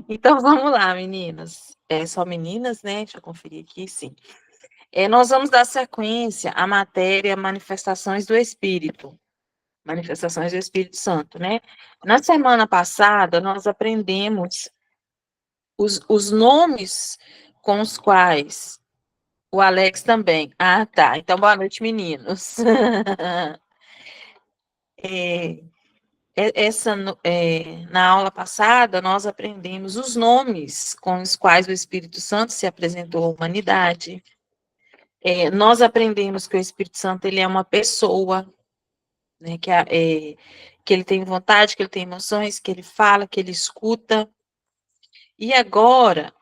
Então vamos lá, meninas. É só meninas, né? Deixa eu conferir aqui, sim. Nós vamos dar sequência à matéria Manifestações do Espírito. Manifestações do Espírito Santo, né? Na semana passada, nós aprendemos os nomes com os quais o Alex também. Ah, tá. Então, boa noite, meninos. É, na aula passada, nós aprendemos os nomes com os quais o Espírito Santo se apresentou à humanidade. Nós aprendemos que o Espírito Santo ele é uma pessoa, né, que ele tem vontade, que ele tem emoções, que ele fala, que ele escuta. E agora,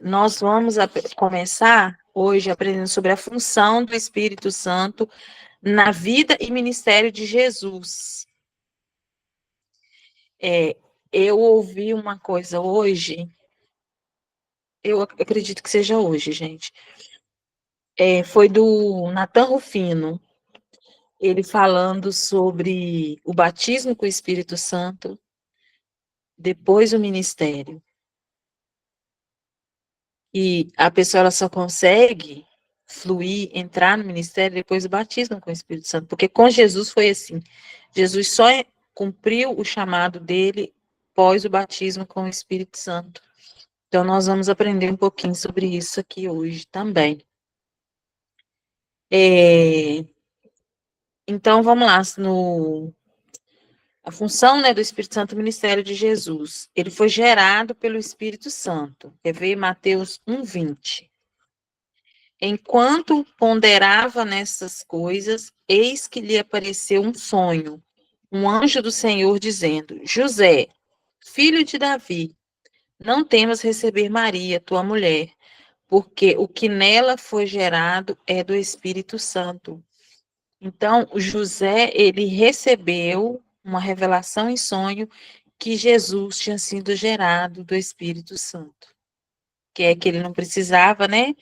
nós vamos começar hoje aprendendo sobre a função do Espírito Santo na vida e ministério de Jesus. Eu ouvi uma coisa hoje, eu acredito que seja hoje, gente. Foi do Nathan Rufino, ele falando sobre o batismo com o Espírito Santo, depois o ministério. E a pessoa ela só consegue fluir, entrar no ministério depois do batismo com o Espírito Santo, porque com Jesus foi assim. Jesus só cumpriu o chamado dele após o batismo com o Espírito Santo. Então, nós vamos aprender um pouquinho sobre isso aqui hoje também. Então, vamos lá, a função, né, do Espírito Santo no ministério de Jesus. Ele foi gerado pelo Espírito Santo. Quer ver Mateus 1:20. Enquanto ponderava nessas coisas, eis que lhe apareceu um sonho, um anjo do Senhor dizendo: José, filho de Davi, não temas receber Maria, tua mulher, porque o que nela foi gerado é do Espírito Santo. Então, o José, ele recebeu uma revelação em sonho que Jesus tinha sido gerado do Espírito Santo. Que é que ele não precisava, né?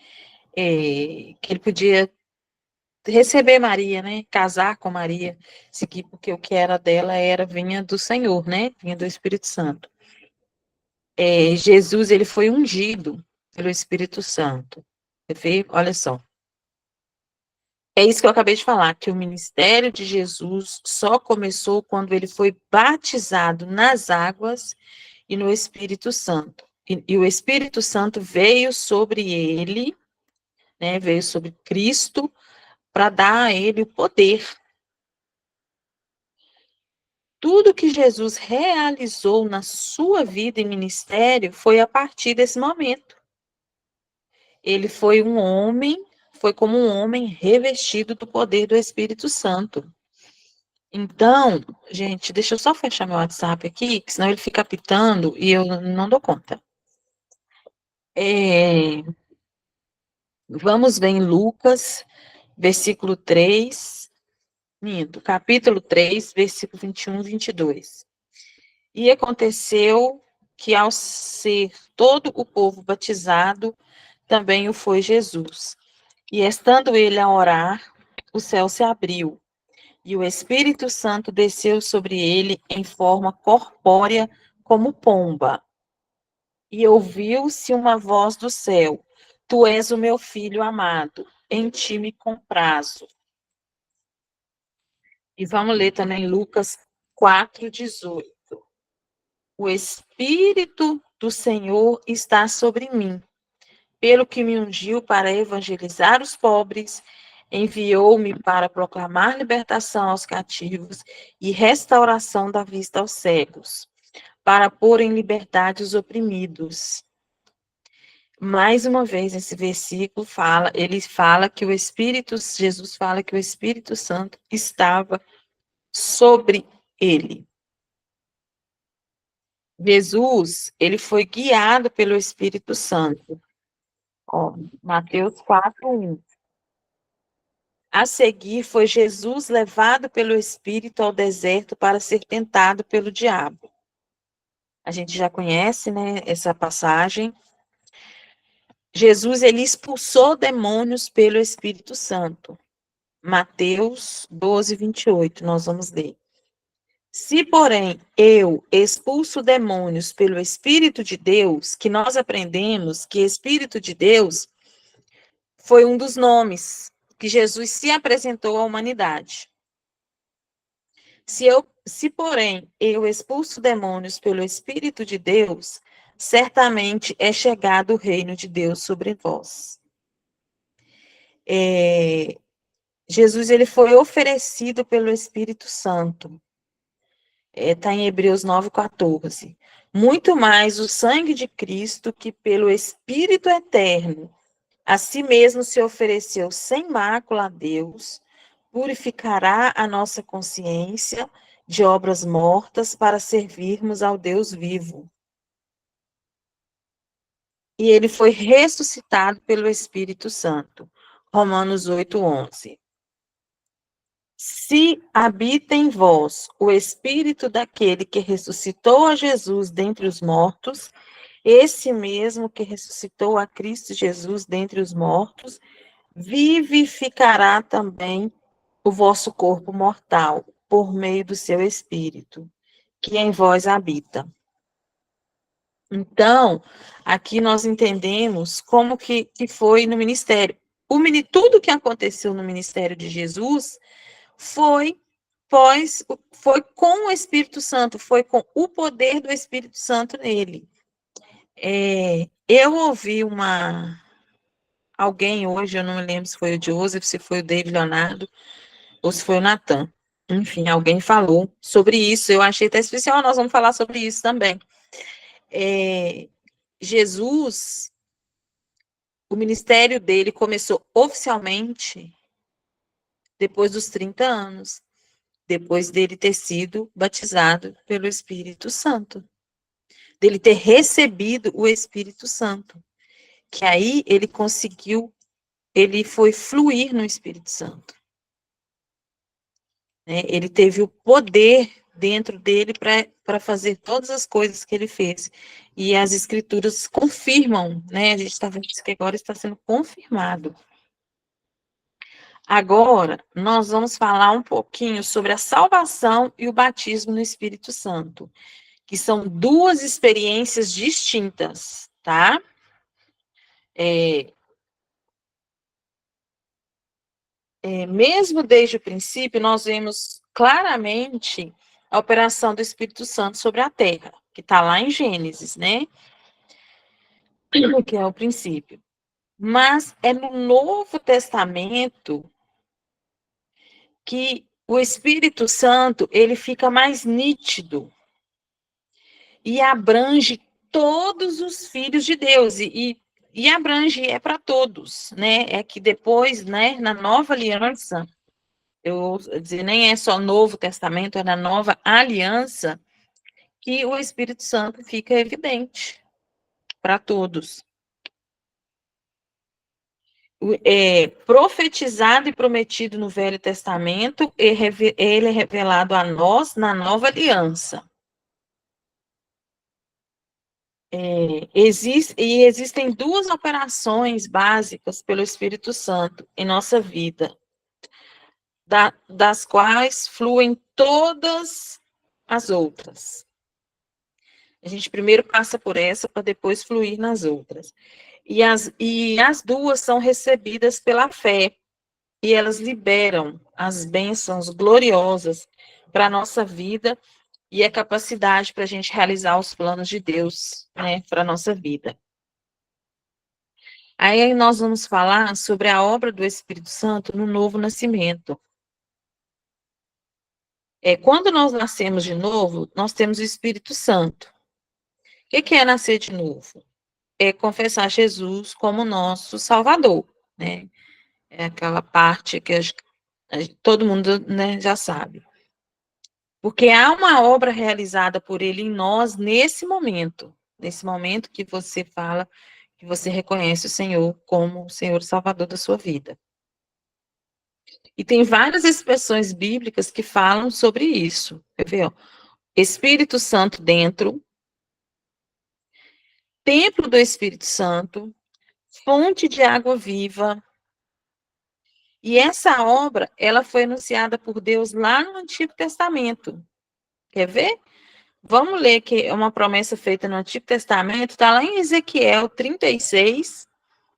Que ele podia receber Maria, né? Casar com Maria, seguir, porque o que era dela vinha do Senhor, né? Vinha do Espírito Santo. Jesus, ele foi ungido pelo Espírito Santo. Você vê? Olha só. É isso que eu acabei de falar, que o ministério de Jesus só começou quando ele foi batizado nas águas e no Espírito Santo. E o Espírito Santo veio sobre ele, né, veio sobre Cristo, para dar a ele o poder. Tudo que Jesus realizou na sua vida e ministério foi a partir desse momento. Ele foi como um homem revestido do poder do Espírito Santo. Então, gente, deixa eu só fechar meu WhatsApp aqui, que senão ele fica apitando e eu não dou conta. Vamos ver em Lucas, versículo 3, capítulo 3, versículo 21 e 22. E aconteceu que, ao ser todo o povo batizado, também o foi Jesus. E estando ele a orar, o céu se abriu, e o Espírito Santo desceu sobre ele em forma corpórea como pomba. E ouviu-se uma voz do céu: Tu és o meu filho amado, em ti me comprazo. E vamos ler também Lucas 4:18. O Espírito do Senhor está sobre mim, pelo que me ungiu para evangelizar os pobres, enviou-me para proclamar libertação aos cativos e restauração da vista aos cegos, para pôr em liberdade os oprimidos. Mais uma vez, esse versículo fala que Jesus fala que o Espírito Santo estava sobre ele. Jesus, ele foi guiado pelo Espírito Santo. Ó, Mateus 4:1. A seguir, foi Jesus levado pelo Espírito ao deserto para ser tentado pelo diabo. A gente já conhece, né, essa passagem. Jesus, ele expulsou demônios pelo Espírito Santo. Mateus 12:28, nós vamos ler. Se, porém, eu expulso demônios pelo Espírito de Deus, que nós aprendemos que Espírito de Deus foi um dos nomes que Jesus se apresentou à humanidade. Se, porém, eu expulso demônios pelo Espírito de Deus, certamente é chegado o reino de Deus sobre vós. Jesus, ele foi oferecido pelo Espírito Santo. Está em Hebreus 9,14. Muito mais o sangue de Cristo, que pelo Espírito eterno, a si mesmo se ofereceu sem mácula a Deus, purificará a nossa consciência de obras mortas para servirmos ao Deus vivo. E ele foi ressuscitado pelo Espírito Santo. Romanos 8,11. Se habita em vós o Espírito daquele que ressuscitou a Jesus dentre os mortos, esse mesmo que ressuscitou a Cristo Jesus dentre os mortos, vivificará também o vosso corpo mortal, por meio do seu Espírito, que em vós habita. Então, aqui nós entendemos como que foi no ministério. Tudo que aconteceu no ministério de Jesus foi com o Espírito Santo, foi com o poder do Espírito Santo nele. Eu ouvi alguém hoje, eu não me lembro se foi o Joseph, se foi o David Leonardo, ou se foi o Natan. Enfim, alguém falou sobre isso, eu achei até especial, nós vamos falar sobre isso também. Jesus, o ministério dele começou oficialmente depois dos 30 anos, depois dele ter sido batizado pelo Espírito Santo, dele ter recebido o Espírito Santo, que aí ele foi fluir no Espírito Santo. Ele teve o poder dentro dele para fazer todas as coisas que ele fez. E as escrituras confirmam, né? A gente está vendo isso que agora está sendo confirmado. Agora, nós vamos falar um pouquinho sobre a salvação e o batismo no Espírito Santo, que são duas experiências distintas, tá? Mesmo desde o princípio, nós vemos claramente a operação do Espírito Santo sobre a terra, que está lá em Gênesis, né? Que é o princípio. Mas é no Novo Testamento que o Espírito Santo ele fica mais nítido e abrange todos os filhos de Deus e abrange para todos, né? É que depois, né, na nova aliança, eu dizer, nem é só Novo Testamento, é na nova aliança que o Espírito Santo fica evidente para todos. Profetizado e prometido no Velho Testamento, ele é revelado a nós na nova aliança. Existem duas operações básicas pelo Espírito Santo em nossa vida, das quais fluem todas as outras. A gente primeiro passa por essa para depois fluir nas outras. E as duas são recebidas pela fé, e elas liberam as bênçãos gloriosas para a nossa vida e a capacidade para a gente realizar os planos de Deus, né, para a nossa vida. Aí nós vamos falar sobre a obra do Espírito Santo no novo nascimento. Quando nós nascemos de novo, nós temos o Espírito Santo. O que é nascer de novo? É confessar Jesus como nosso Salvador, né? É aquela parte que todo mundo, né, já sabe. Porque há uma obra realizada por ele em nós nesse momento que você fala, que você reconhece o Senhor como o Senhor Salvador da sua vida. E tem várias expressões bíblicas que falam sobre isso. Quer ver? Espírito Santo dentro, templo do Espírito Santo, fonte de água viva. E essa obra, ela foi anunciada por Deus lá no Antigo Testamento. Quer ver? Vamos ler que é uma promessa feita no Antigo Testamento, está lá em Ezequiel 36,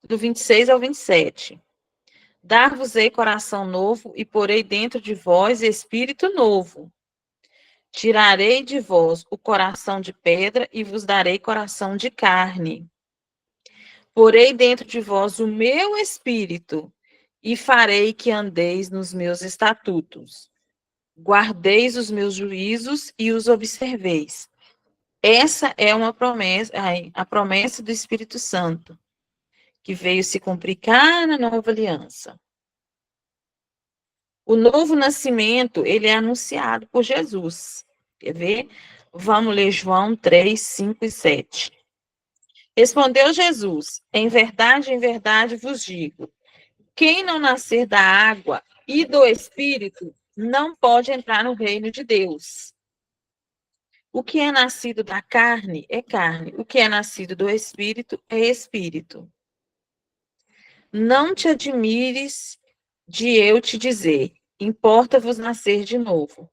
do 26 ao 27. Dar-vos-ei coração novo e porei dentro de vós espírito novo. Tirarei de vós o coração de pedra e vos darei coração de carne. Porei dentro de vós o meu espírito e farei que andeis nos meus estatutos. Guardeis os meus juízos e os observeis. Essa é uma promessa, a promessa do Espírito Santo, que veio se cumprir na nova aliança. O novo nascimento, ele é anunciado por Jesus. Quer ver? Vamos ler João 3, 5 e 7. Respondeu Jesus: em verdade vos digo, quem não nascer da água e do Espírito não pode entrar no reino de Deus. O que é nascido da carne é carne, o que é nascido do Espírito é Espírito. Não te admires de eu te dizer, importa-vos nascer de novo.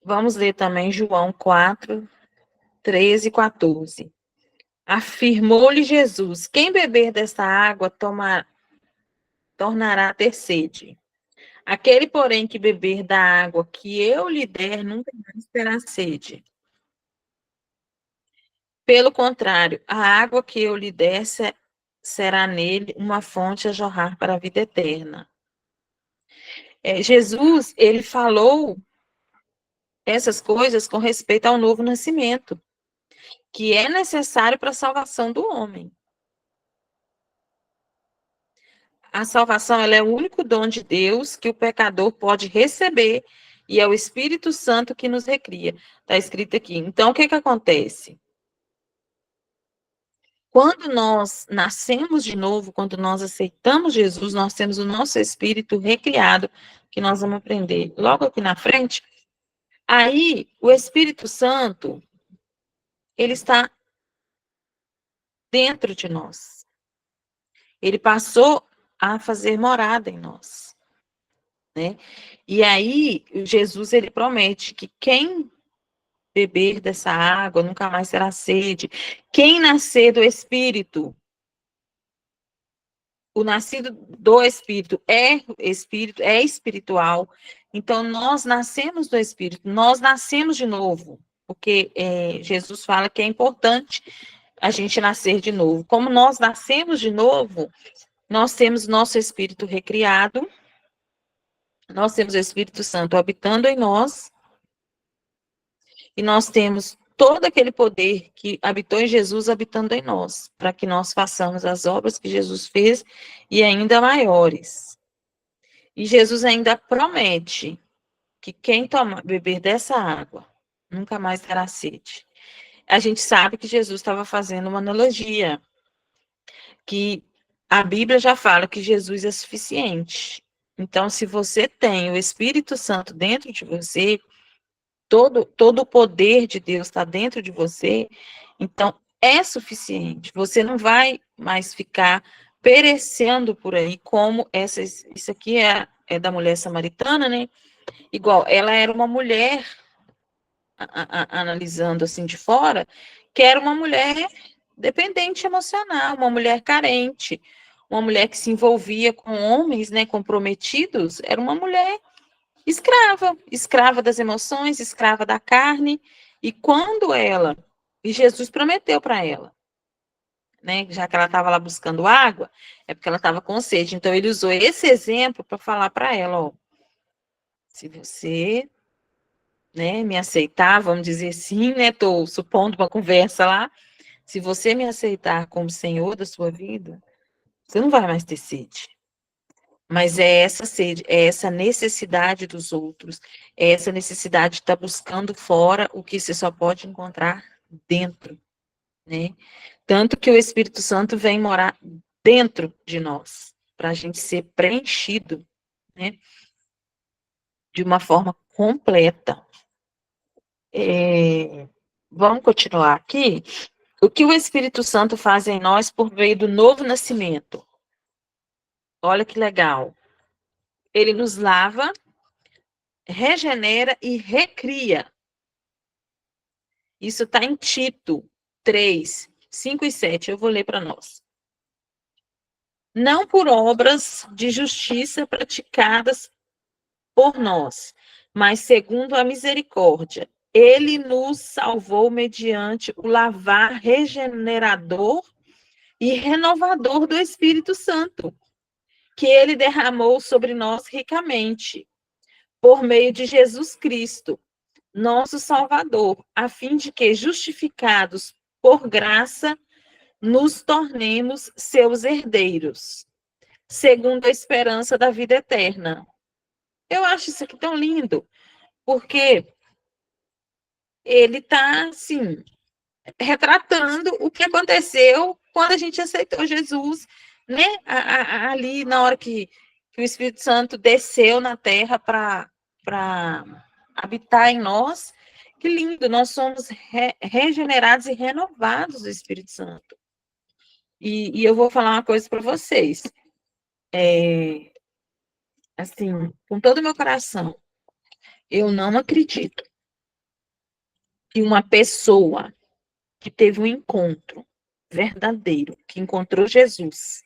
Vamos ler também João 4, 13 e 14. Afirmou-lhe Jesus: quem beber desta água tornará a ter sede. Aquele, porém, que beber da água que eu lhe der, nunca mais terá sede. Pelo contrário, a água que eu lhe der será nele uma fonte a jorrar para a vida eterna. Jesus, ele falou essas coisas com respeito ao novo nascimento, que é necessário para a salvação do homem. A salvação, ela é o único dom de Deus que o pecador pode receber e é o Espírito Santo que nos recria. Está escrito aqui. Então, o que acontece? Quando nós nascemos de novo, quando nós aceitamos Jesus, nós temos o nosso espírito recriado, que nós vamos aprender logo aqui na frente. Aí, o Espírito Santo, ele está dentro de nós. Ele passou a fazer morada em nós, né? E aí, Jesus, ele promete que quem beber dessa água nunca mais terá sede. Quem nascer do Espírito, o nascido do Espírito, é espiritual. Então, nós nascemos do Espírito, nós nascemos de novo, porque Jesus fala que é importante a gente nascer de novo. Como nós nascemos de novo, nós temos nosso Espírito recriado, nós temos o Espírito Santo habitando em nós, e nós temos todo aquele poder que habitou em Jesus habitando em nós, para que nós façamos as obras que Jesus fez e ainda maiores. E Jesus ainda promete que quem beber dessa água nunca mais terá sede. A gente sabe que Jesus estava fazendo uma analogia, que a Bíblia já fala que Jesus é suficiente. Então, se você tem o Espírito Santo dentro de você, todo o poder de Deus está dentro de você, então é suficiente. Você não vai mais ficar perecendo por aí, como isso aqui é da mulher samaritana, né? Igual, ela era uma mulher, analisando assim de fora, que era uma mulher dependente emocional, uma mulher carente, uma mulher que se envolvia com homens, né, comprometidos, era uma mulher escrava das emoções, escrava da carne, e Jesus prometeu para ela, né, já que ela estava lá buscando água, é porque ela estava com sede, então ele usou esse exemplo para falar para ela, ó, se você, né, me aceitar, vamos dizer assim, né, estou supondo uma conversa lá, se você me aceitar como Senhor da sua vida, você não vai mais ter sede. Mas é essa sede, é essa necessidade dos outros, é essa necessidade de estar buscando fora o que você só pode encontrar dentro, né? Tanto que o Espírito Santo vem morar dentro de nós, para a gente ser preenchido, né? De uma forma completa. Vamos continuar aqui. O que o Espírito Santo faz em nós por meio do novo nascimento? Olha que legal. Ele nos lava regenera e recria. Isso está em Tito 3, 5 e 7. Eu vou ler para nós. Não por obras de justiça praticadas por nós, mas segundo a misericórdia. Ele nos salvou mediante o lavar regenerador e renovador do Espírito Santo, que ele derramou sobre nós ricamente, por meio de Jesus Cristo, nosso Salvador, a fim de que, justificados por graça, nos tornemos seus herdeiros, segundo a esperança da vida eterna. Eu acho isso aqui tão lindo, porque ele está, assim, retratando o que aconteceu quando a gente aceitou Jesus, né? Ali, na hora que o Espírito Santo desceu na terra para habitar em nós. Que lindo, nós somos regenerados e renovados do Espírito Santo. E eu vou falar uma coisa para vocês. Assim, com todo o meu coração, eu não acredito que uma pessoa que teve um encontro verdadeiro, que encontrou Jesus,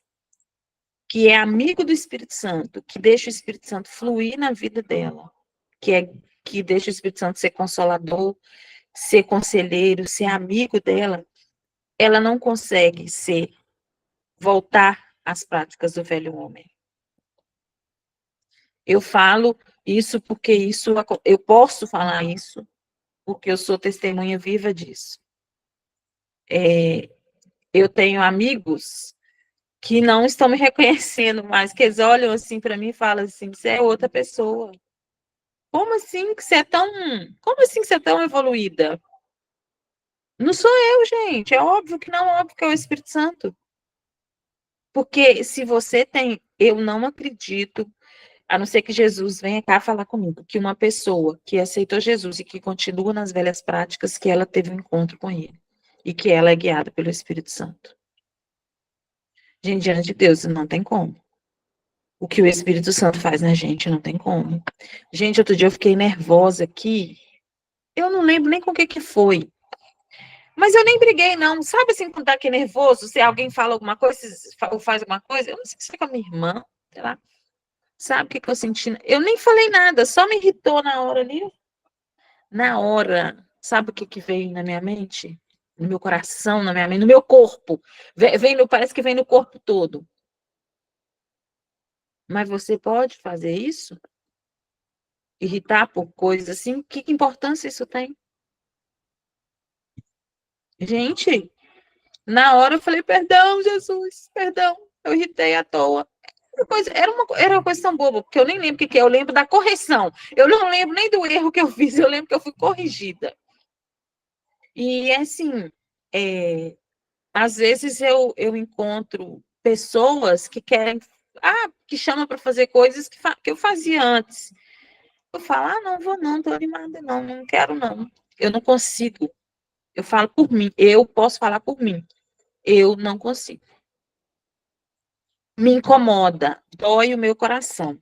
que é amigo do Espírito Santo, que deixa o Espírito Santo fluir na vida dela, que deixa o Espírito Santo ser consolador, ser conselheiro, ser amigo dela, ela não consegue voltar às práticas do velho homem. Eu falo isso porque eu posso falar isso, porque eu sou testemunha viva disso. Eu tenho amigos que não estão me reconhecendo mais, que eles olham assim para mim e falam assim, você é outra pessoa. Como assim que você é tão evoluída? Não sou eu, gente. É óbvio que não, óbvio que é o Espírito Santo. Porque se você tem, eu não acredito, a não ser que Jesus venha cá falar comigo, que uma pessoa que aceitou Jesus e que continua nas velhas práticas, que ela teve um encontro com ele. E que ela é guiada pelo Espírito Santo. Gente, diante de Deus, não tem como. O que o Espírito Santo faz na gente, não tem como. Gente, outro dia eu fiquei nervosa aqui. Eu não lembro nem com o que foi. Mas eu nem briguei, não. Sabe assim, quando tá aqui nervoso, se alguém fala alguma coisa ou faz alguma coisa? Eu não sei se foi com a minha irmã, sei lá. Sabe o que eu senti? Eu nem falei nada, só me irritou na hora ali. Na hora, sabe o que veio na minha mente? No meu coração, na minha mente, no meu corpo. Parece que vem no corpo todo. Mas você pode fazer isso? Irritar por coisas assim? Que importância isso tem? Gente, na hora eu falei, perdão, Jesus, perdão, eu irritei à toa. Era uma coisa tão boba, porque eu nem lembro o que é, eu lembro da correção. Eu não lembro nem do erro que eu fiz, eu lembro que eu fui corrigida. E assim, às vezes eu encontro pessoas que querem, que chamam para fazer coisas que eu fazia antes. Eu falo, não vou não, tô animada não, não quero não. Eu não consigo. Eu falo por mim, eu posso falar por mim. Eu não consigo. Me incomoda, dói o meu coração.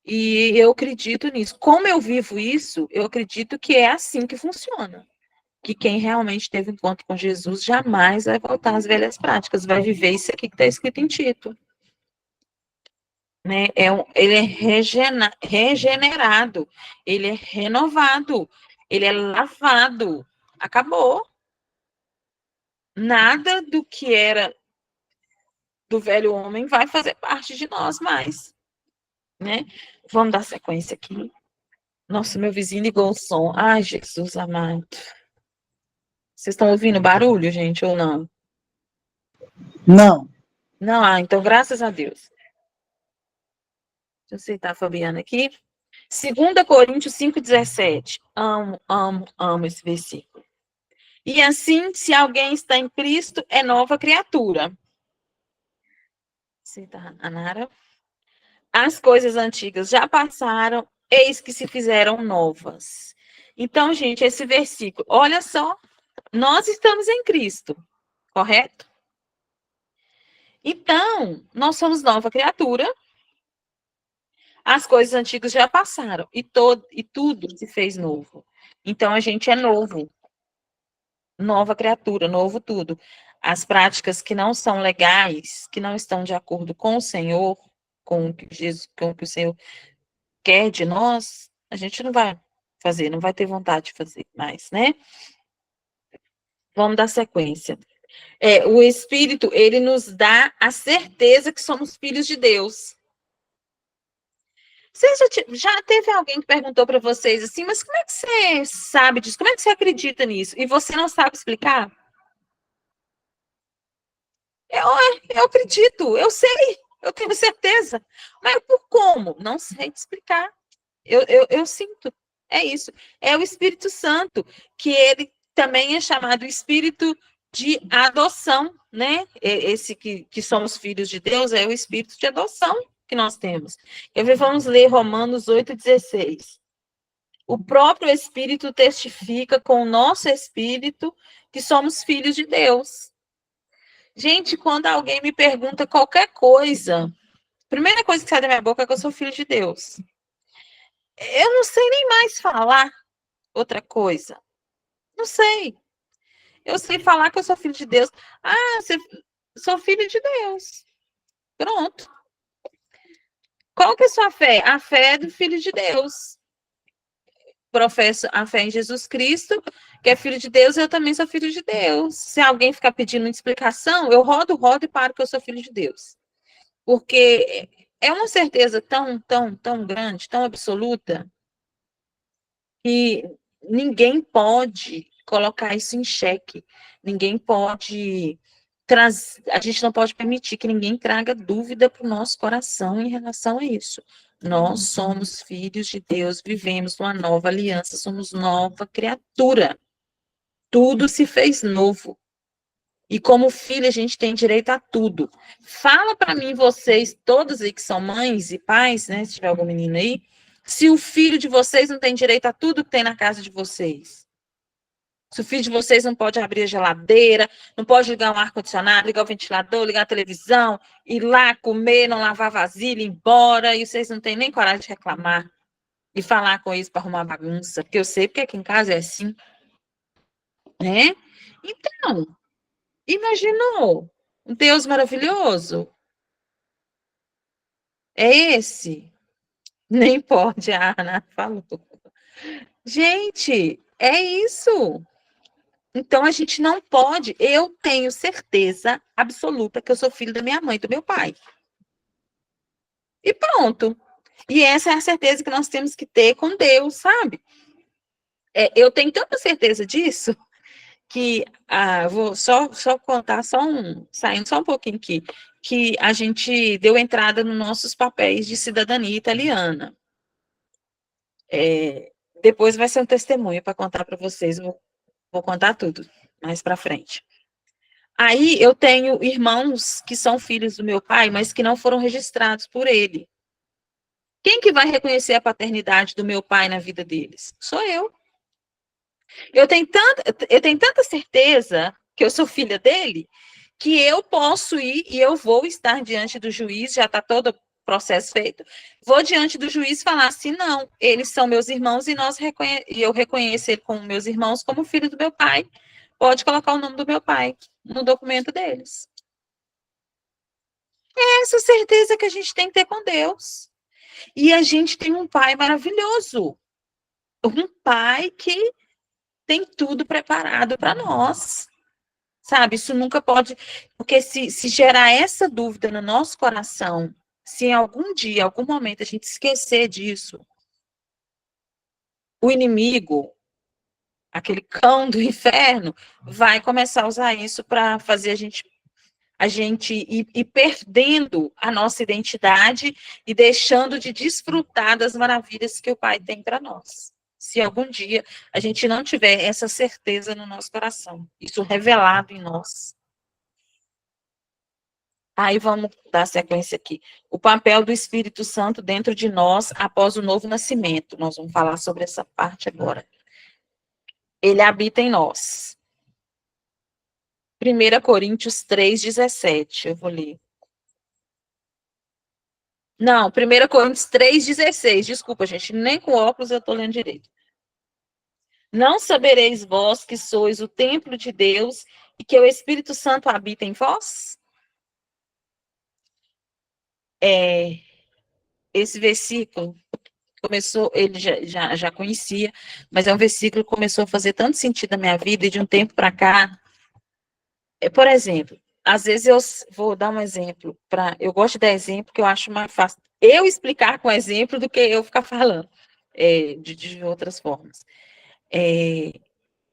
E eu acredito nisso. Como eu vivo isso, eu acredito que é assim que funciona. Que quem realmente teve encontro com Jesus jamais vai voltar às velhas práticas, vai viver isso aqui que está escrito em Tito. Né? Ele é regenerado, ele é renovado, ele é lavado. Acabou. Nada do que era do velho homem vai fazer parte de nós mais. Né? Vamos dar sequência aqui. Nossa, meu vizinho ligou o som. Ai, Jesus amado. Vocês estão ouvindo barulho, gente, ou não? Não. Não, então graças a Deus. Deixa eu aceitar a Fabiana aqui. 2 Coríntios 5,17. Amo, amo, amo esse versículo. E assim, se alguém está em Cristo, é nova criatura. Aceitar a Nara. As coisas antigas já passaram, eis que se fizeram novas. Então, gente, esse versículo, olha só, nós estamos em Cristo, correto? Então, nós somos nova criatura. as coisas antigas já passaram e tudo se fez novo. Então a gente é novo, nova criatura, novo tudo. As práticas que não são legais, que não estão de acordo com o Senhor, com o que Jesus, com o que o Senhor quer de nós, a gente não vai fazer, não vai ter vontade de fazer mais, né? Vamos dar sequência. O Espírito, ele nos dá a certeza que somos filhos de Deus. Você já teve alguém que perguntou para vocês assim, mas como é que você sabe disso? Como é que você acredita nisso? E você não sabe explicar? Eu acredito, eu sei, eu tenho certeza. Mas por como? Não sei te explicar. Eu sinto. É isso. É o Espírito Santo, que ele também é chamado Espírito de adoção, né? Esse que somos filhos de Deus é o Espírito de adoção que nós temos. Vamos ler Romanos 8,16. O próprio Espírito testifica com o nosso Espírito que somos filhos de Deus. Gente, quando alguém me pergunta qualquer coisa, a primeira coisa que sai da minha boca é que eu sou filho de Deus. Eu não sei nem mais falar outra coisa. Não sei. Eu sei falar que eu sou filho de Deus. Ah, sou filho de Deus. Pronto. Qual que é a sua fé? A fé é do filho de Deus. Professo a fé em Jesus Cristo, que é filho de Deus, eu também sou filho de Deus. Se alguém ficar pedindo explicação, eu rodo e paro que eu sou filho de Deus. Porque é uma certeza tão grande, tão absoluta, que ninguém pode colocar isso em xeque. Ninguém pode trazer, a gente não pode permitir que ninguém traga dúvida para o nosso coração em relação a isso. Nós somos filhos de Deus, vivemos uma nova aliança, somos nova criatura. Tudo se fez novo. E como filho, a gente tem direito a tudo. Fala para mim, vocês, todos aí que são mães e pais, né? Se tiver algum menino aí, se o filho de vocês não tem direito a tudo que tem na casa de vocês. Se o filho de vocês não pode abrir a geladeira, não pode ligar um ar-condicionado, ligar o ventilador, ligar a televisão, ir lá comer, não lavar vasilha, ir embora, e vocês não têm nem coragem de reclamar e falar com eles para arrumar bagunça, porque eu sei porque aqui em casa é assim, né? Então, imaginou um Deus maravilhoso? É esse? Nem pode, a Ana falou. Gente, é isso. Então a gente não pode. Eu tenho certeza absoluta que eu sou filho da minha mãe e do meu pai. E pronto. E essa é a certeza que nós temos que ter com Deus, sabe? Eu tenho tanta certeza disso que vou só contar saindo só um pouquinho aqui, que a gente deu entrada nos nossos papéis de cidadania italiana. Depois vai ser um testemunho para contar para vocês, vou contar tudo mais para frente. Aí eu tenho irmãos que são filhos do meu pai, mas que não foram registrados por ele. Quem que vai reconhecer a paternidade do meu pai na vida deles? Sou eu. Eu tenho tanta certeza que eu sou filha dele, que eu posso ir e eu vou estar diante do juiz, já está todo o processo feito, vou diante do juiz falar assim, não, eles são meus irmãos e eu reconheço ele como meus irmãos como filho do meu pai, pode colocar o nome do meu pai no documento deles. É essa certeza que a gente tem que ter com Deus. E a gente tem um pai maravilhoso, um pai que tem tudo preparado para nós. Sabe, isso nunca pode, porque se gerar essa dúvida no nosso coração, se em algum dia, algum momento a gente esquecer disso, o inimigo, aquele cão do inferno, vai começar a usar isso para fazer a gente ir perdendo a nossa identidade e deixando de desfrutar das maravilhas que o Pai tem para nós. Se algum dia a gente não tiver essa certeza no nosso coração, isso revelado em nós. Aí vamos dar sequência aqui. O papel do Espírito Santo dentro de nós após o novo nascimento. Nós vamos falar sobre essa parte agora. Ele habita em nós. 1 Coríntios 3,17. Eu vou ler. Não, 1 Coríntios 3,16. Desculpa, gente, nem com óculos eu estou lendo direito. Não sabereis vós que sois o templo de Deus e que o Espírito Santo habita em vós? Esse versículo começou, ele já conhecia, mas é um versículo que começou a fazer tanto sentido na minha vida, e de um tempo para cá, por exemplo, às vezes eu vou dar um exemplo, eu gosto de dar exemplo, que eu acho mais fácil eu explicar com exemplo do que eu ficar falando de outras formas.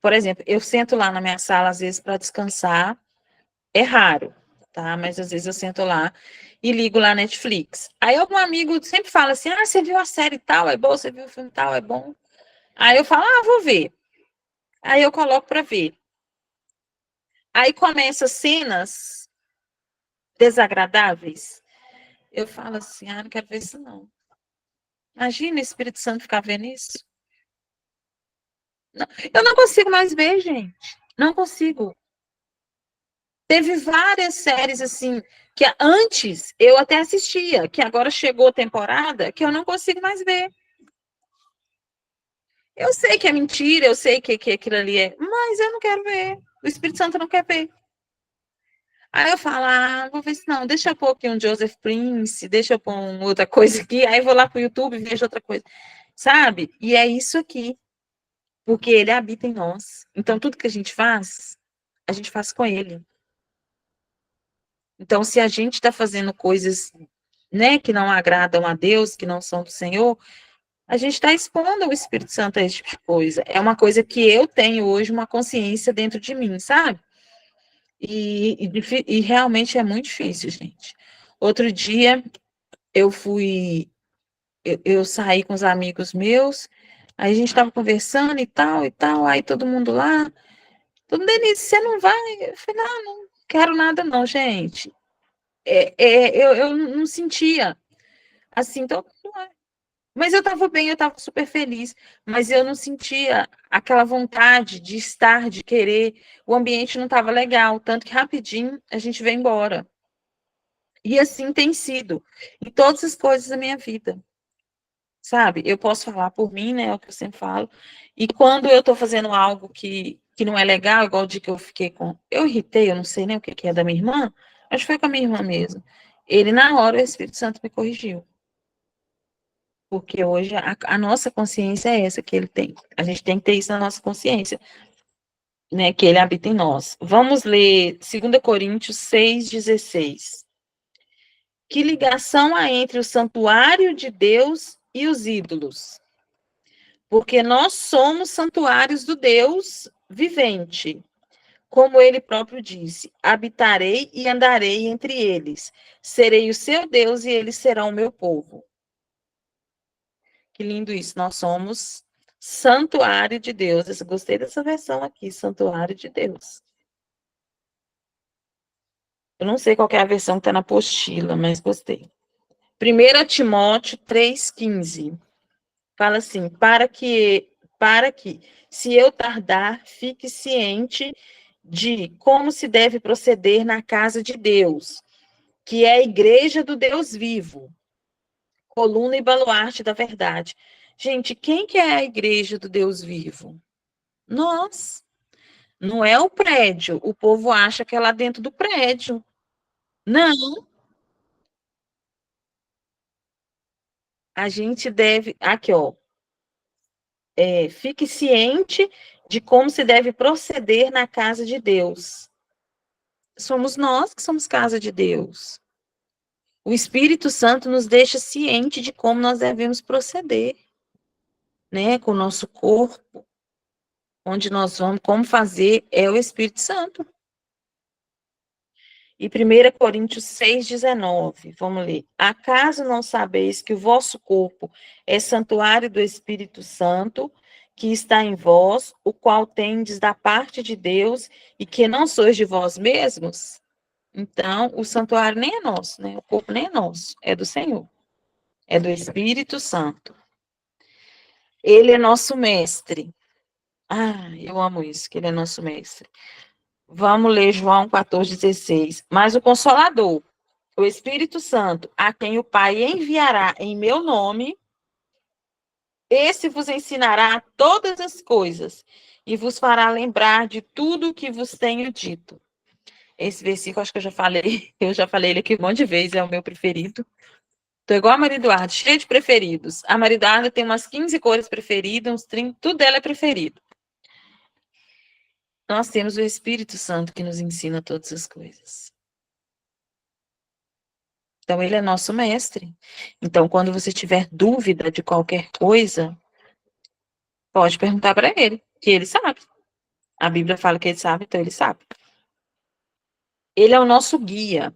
Por exemplo, eu sento lá na minha sala, às vezes, para descansar, é raro, tá? Mas às vezes eu sento lá e ligo lá Netflix. Aí algum amigo sempre fala assim, você viu a série tal, é boa, você viu o filme tal, é bom. Aí eu falo, vou ver. Aí eu coloco para ver. Aí começa cenas desagradáveis. Eu falo assim, não quero ver isso não. Imagina o Espírito Santo ficar vendo isso. Não, eu não consigo mais ver, gente. Não consigo. Teve várias séries assim que antes eu até assistia, que agora chegou a temporada que eu não consigo mais ver. Eu sei que é mentira, eu sei que aquilo ali é, mas eu não quero ver. O Espírito Santo não quer ver. Aí eu falo, vou ver se não, deixa eu pôr aqui um Joseph Prince, deixa eu pôr outra coisa aqui, aí eu vou lá pro YouTube e vejo outra coisa, sabe? E é isso aqui, porque ele habita em nós. Então, tudo que a gente faz com ele. Então, se a gente está fazendo coisas, né, que não agradam a Deus, que não são do Senhor, a gente está expondo o Espírito Santo a esse tipo de coisa. É uma coisa que eu tenho hoje uma consciência dentro de mim, sabe? E realmente é muito difícil, gente. Outro dia eu saí com os amigos meus, aí a gente estava conversando e tal, aí todo mundo lá, Denise, você não vai? Eu falei, não quero nada não, gente. Eu não sentia assim, então, mas eu estava bem, eu estava super feliz, mas eu não sentia aquela vontade de estar, de querer, o ambiente não estava legal, tanto que rapidinho a gente veio embora. E assim tem sido em todas as coisas da minha vida, sabe? Eu posso falar por mim, né? É o que eu sempre falo. E quando eu estou fazendo algo que não é legal, igual o dia que eu fiquei com. Eu irritei, eu não sei nem o que é da minha irmã, acho que foi com a minha irmã mesmo. Ele, na hora, o Espírito Santo me corrigiu. Porque hoje a nossa consciência é essa que ele tem. A gente tem que ter isso na nossa consciência, né? Que ele habita em nós. Vamos ler 2 Coríntios 6,16. Que ligação há entre o santuário de Deus e os ídolos? Porque nós somos santuários do Deus vivente. Como ele próprio disse: habitarei e andarei entre eles. Serei o seu Deus e eles serão o meu povo. Que lindo isso. Nós somos santuário de Deus. Eu gostei dessa versão aqui, santuário de Deus. Eu não sei qual é a versão que está na apostila, mas gostei. 1 Timóteo 3,15. Fala assim, para que, se eu tardar, fique ciente de como se deve proceder na casa de Deus, que é a igreja do Deus vivo, coluna e baluarte da verdade. Gente, quem que é a igreja do Deus vivo? Nós. Não é o prédio. O povo acha que é lá dentro do prédio. Não. A gente deve. Aqui, ó. Fique ciente de como se deve proceder na casa de Deus. Somos nós que somos casa de Deus. O Espírito Santo nos deixa ciente de como nós devemos proceder, né? Com o nosso corpo, onde nós vamos, como fazer, é o Espírito Santo. E 1 Coríntios 6,19, vamos ler. Acaso não sabeis que o vosso corpo é santuário do Espírito Santo, que está em vós, o qual tendes da parte de Deus, e que não sois de vós mesmos? Então, o santuário nem é nosso, né? O corpo nem é nosso, é do Senhor. É do Espírito Santo. Ele é nosso mestre. Eu amo isso, que ele é nosso mestre. Vamos ler João 14,16. Mas o Consolador, o Espírito Santo, a quem o Pai enviará em meu nome, esse vos ensinará todas as coisas e vos fará lembrar de tudo o que vos tenho dito. Esse versículo, acho que eu já falei ele aqui um monte de vezes, é o meu preferido. Tô igual a Maria Eduarda, cheia de preferidos. A Maria Eduarda tem umas 15 cores preferidas, uns 30, tudo dela é preferido. Nós temos o Espírito Santo que nos ensina todas as coisas. Então, ele é nosso mestre. Então, quando você tiver dúvida de qualquer coisa, pode perguntar para ele, que ele sabe. A Bíblia fala que ele sabe, então ele sabe. Ele é o nosso guia.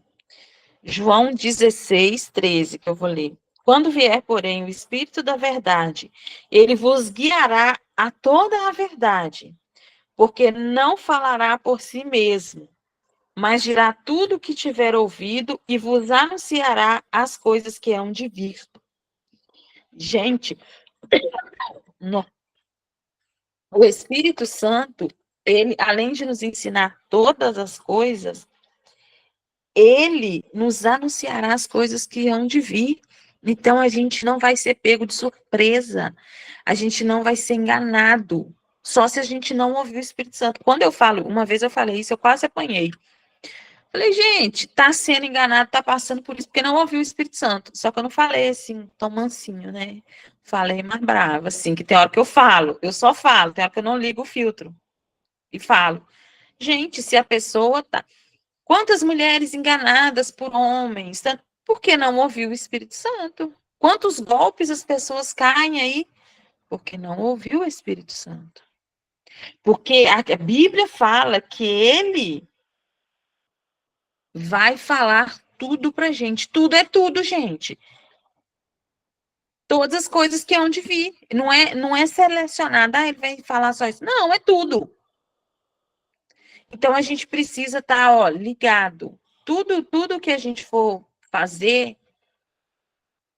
João 16, 13, que eu vou ler. Quando vier, porém, o Espírito da verdade, ele vos guiará a toda a verdade, porque não falará por si mesmo, mas dirá tudo o que tiver ouvido e vos anunciará as coisas que hão de vir. Gente, o Espírito Santo, ele, além de nos ensinar todas as coisas, ele nos anunciará as coisas que hão de vir. Então, a gente não vai ser pego de surpresa, a gente não vai ser enganado, só se a gente não ouvir o Espírito Santo. Quando eu falo, uma vez eu falei isso, eu quase apanhei. Falei, gente, tá sendo enganado, tá passando por isso, porque não ouviu o Espírito Santo. Só que eu não falei assim, tão mansinho, né? Falei mais brava, assim, que tem hora que eu falo, eu só falo, tem hora que eu não ligo o filtro e falo. Gente, se a pessoa tá. Quantas mulheres enganadas por homens? Por que não ouviu o Espírito Santo? Quantos golpes as pessoas caem aí? Porque não ouviu o Espírito Santo. Porque a Bíblia fala que ele vai falar tudo pra gente. Tudo é tudo, gente. Todas as coisas que hão de vir. Não é selecionada, ele vai falar só isso. Não, é tudo. Então a gente precisa estar, ó, ligado. Tudo que a gente for fazer,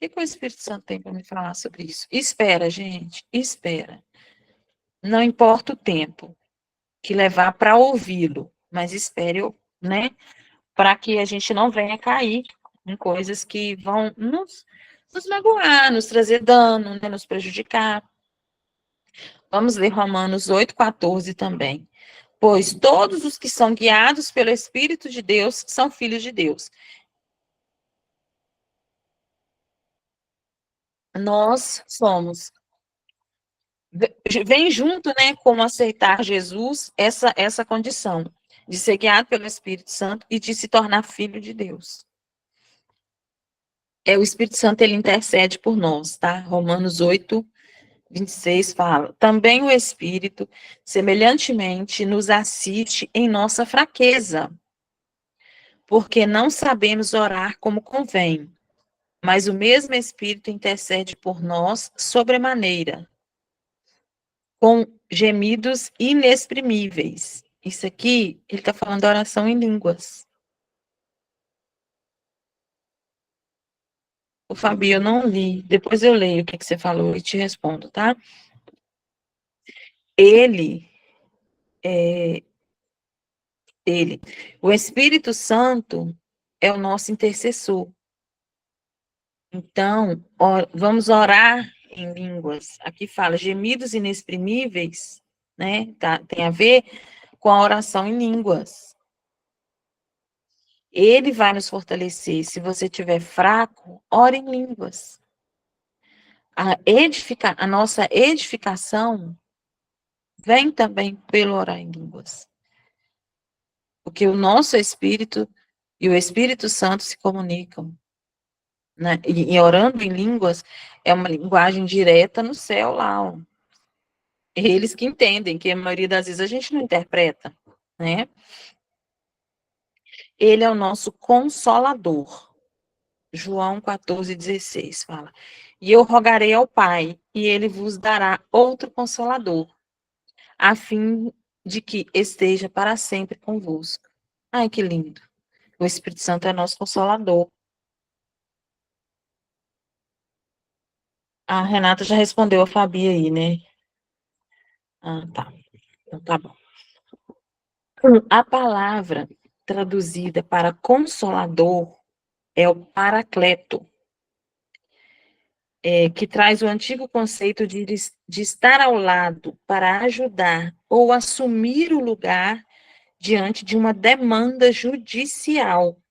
o que o Espírito Santo tem para me falar sobre isso? Espera, gente, espera. Não importa o tempo que levar para ouvi-lo, mas espere, né? Para que a gente não venha cair em coisas que vão nos magoar, nos trazer dano, né, nos prejudicar. Vamos ler Romanos 8,14 também. Pois todos os que são guiados pelo Espírito de Deus são filhos de Deus. Nós somos. Vem junto, né, como aceitar Jesus, essa condição de ser guiado pelo Espírito Santo e de se tornar filho de Deus. O Espírito Santo, ele intercede por nós, tá? Romanos 8, 26 fala: também o Espírito, semelhantemente, nos assiste em nossa fraqueza, porque não sabemos orar como convém, mas o mesmo Espírito intercede por nós sobremaneira, com gemidos inexprimíveis. Isso aqui, ele está falando da oração em línguas. O Fabio, eu não li. Depois eu leio o que você falou e te respondo, tá? Ele, é, o Espírito Santo é o nosso intercessor. Então, vamos orar em línguas. Aqui fala gemidos inexprimíveis, né? Tem a ver com a oração em línguas. Ele vai nos fortalecer. Se você estiver fraco, ore em línguas. A nossa edificação vem também pelo orar em línguas. Porque o nosso espírito e o Espírito Santo se comunicam. Né? E orando em línguas é uma linguagem direta no céu lá. Ó. Eles que entendem, que a maioria das vezes a gente não interpreta. Né? Ele é o nosso consolador. João 14,16 fala: e eu rogarei ao Pai, e ele vos dará outro consolador, a fim de que esteja para sempre convosco. Ai, que lindo. O Espírito Santo é nosso consolador. A Renata já respondeu a Fabi aí, né? Ah, tá. Então tá bom. A palavra traduzida para consolador é o Paracleto, que traz o antigo conceito de estar ao lado para ajudar ou assumir o lugar diante de uma demanda judicial.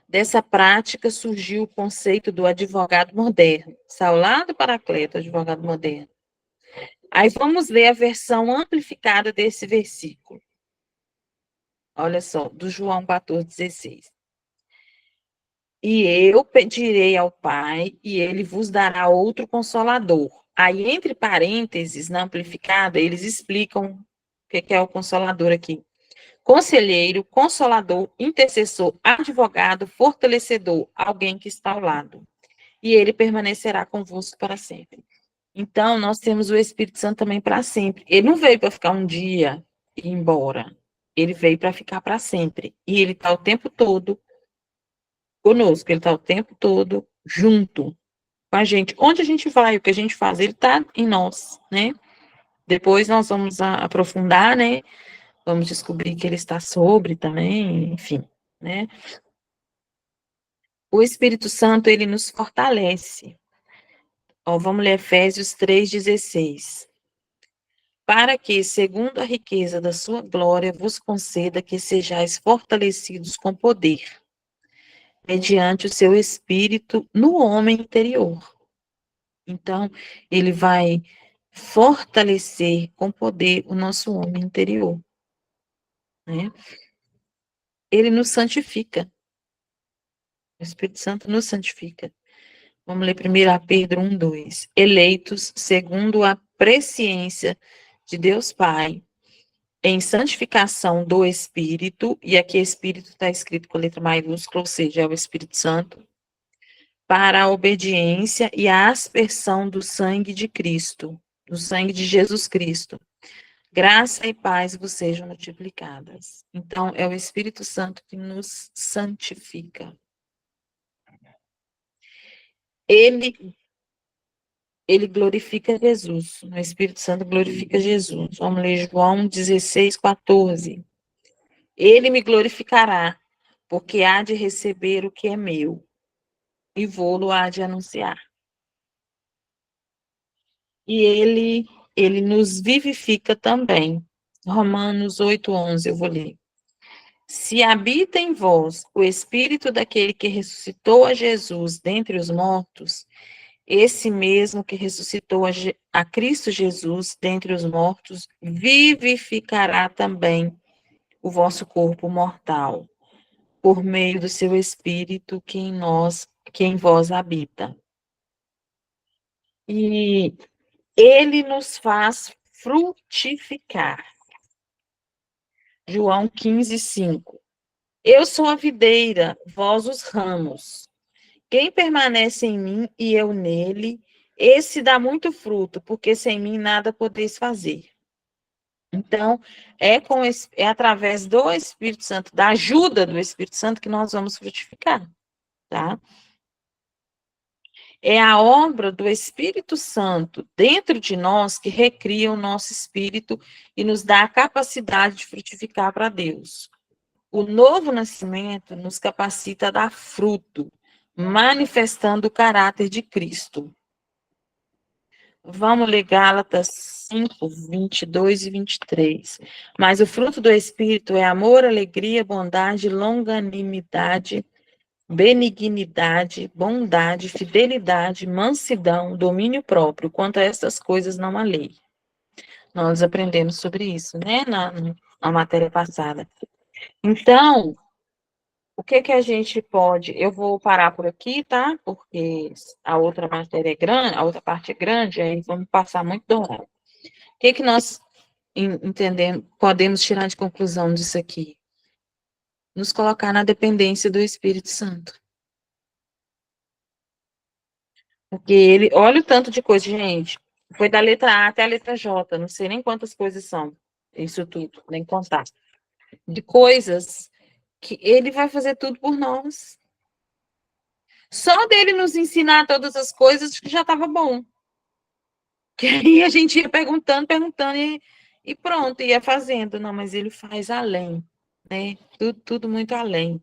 Dessa prática surgiu o conceito do advogado moderno. Saiu lá do Paracleto, advogado moderno. Aí vamos ler a versão amplificada desse versículo. Olha só, do João 14,16. E eu pedirei ao Pai, e ele vos dará outro consolador. Aí, entre parênteses, na amplificada, eles explicam o que é o consolador aqui. Conselheiro, consolador, intercessor, advogado, fortalecedor, alguém que está ao lado. E ele permanecerá convosco para sempre. Então, nós temos o Espírito Santo também para sempre. Ele não veio para ficar um dia e ir embora. Ele veio para ficar para sempre. E ele está o tempo todo conosco, ele está o tempo todo junto com a gente. Onde a gente vai, o que a gente faz, ele está em nós, né? Depois nós vamos aprofundar, né? Vamos descobrir que ele está sobre também, enfim, né? O Espírito Santo, ele nos fortalece. Ó, vamos ler Efésios 3,16. Para que, segundo a riqueza da sua glória, vos conceda que sejais fortalecidos com poder, mediante o seu Espírito no homem interior. Então, ele vai fortalecer com poder o nosso homem interior, né? Ele nos santifica. O Espírito Santo nos santifica. Vamos ler primeiro a Pedro 1:2. Eleitos segundo a presciência de Deus Pai, em santificação do Espírito, e aqui Espírito está escrito com letra maiúscula, ou seja, é o Espírito Santo, para a obediência e a aspersão do sangue de Cristo, do sangue de Jesus Cristo. Graça e paz vos sejam multiplicadas. Então, é o Espírito Santo que nos santifica. Ele glorifica Jesus. O Espírito Santo glorifica Jesus. Vamos ler João 16,14. Ele me glorificará, porque há de receber o que é meu, e vou-lo há de anunciar. E ele nos vivifica também. Romanos 8,11, eu vou ler. Se habita em vós o Espírito daquele que ressuscitou a Jesus dentre os mortos, esse mesmo que ressuscitou a Cristo Jesus dentre os mortos, vivificará também o vosso corpo mortal, por meio do seu Espírito que em vós habita. E ele nos faz frutificar. João 15:5. Eu sou a videira, vós os ramos. Quem permanece em mim e eu nele, esse dá muito fruto, porque sem mim nada podeis fazer. Então, é através do Espírito Santo, da ajuda do Espírito Santo, que nós vamos frutificar, tá? É a obra do Espírito Santo dentro de nós que recria o nosso espírito e nos dá a capacidade de frutificar para Deus. O novo nascimento nos capacita a dar fruto, manifestando o caráter de Cristo. Vamos ler Gálatas 5, 22 e 23. Mas o fruto do Espírito é amor, alegria, bondade, longanimidade, benignidade, bondade, fidelidade, mansidão, domínio próprio. Quanto a essas coisas não há lei. Nós aprendemos sobre isso, né, na matéria passada. Então, o que a gente pode... Eu vou parar por aqui, tá? Porque a outra matéria é grande, a outra parte é grande, aí vamos passar muito do horário. O que nós entendemos, podemos tirar de conclusão disso aqui? Nos colocar na dependência do Espírito Santo. Porque ele, olha o tanto de coisa, gente. Foi da letra A até a letra J, não sei nem quantas coisas são. Isso tudo, nem contar. De coisas que ele vai fazer tudo por nós. Só dele nos ensinar todas as coisas que já estava bom. Que aí a gente ia perguntando, e pronto, ia fazendo. Não, mas ele faz além, né? Tudo muito além.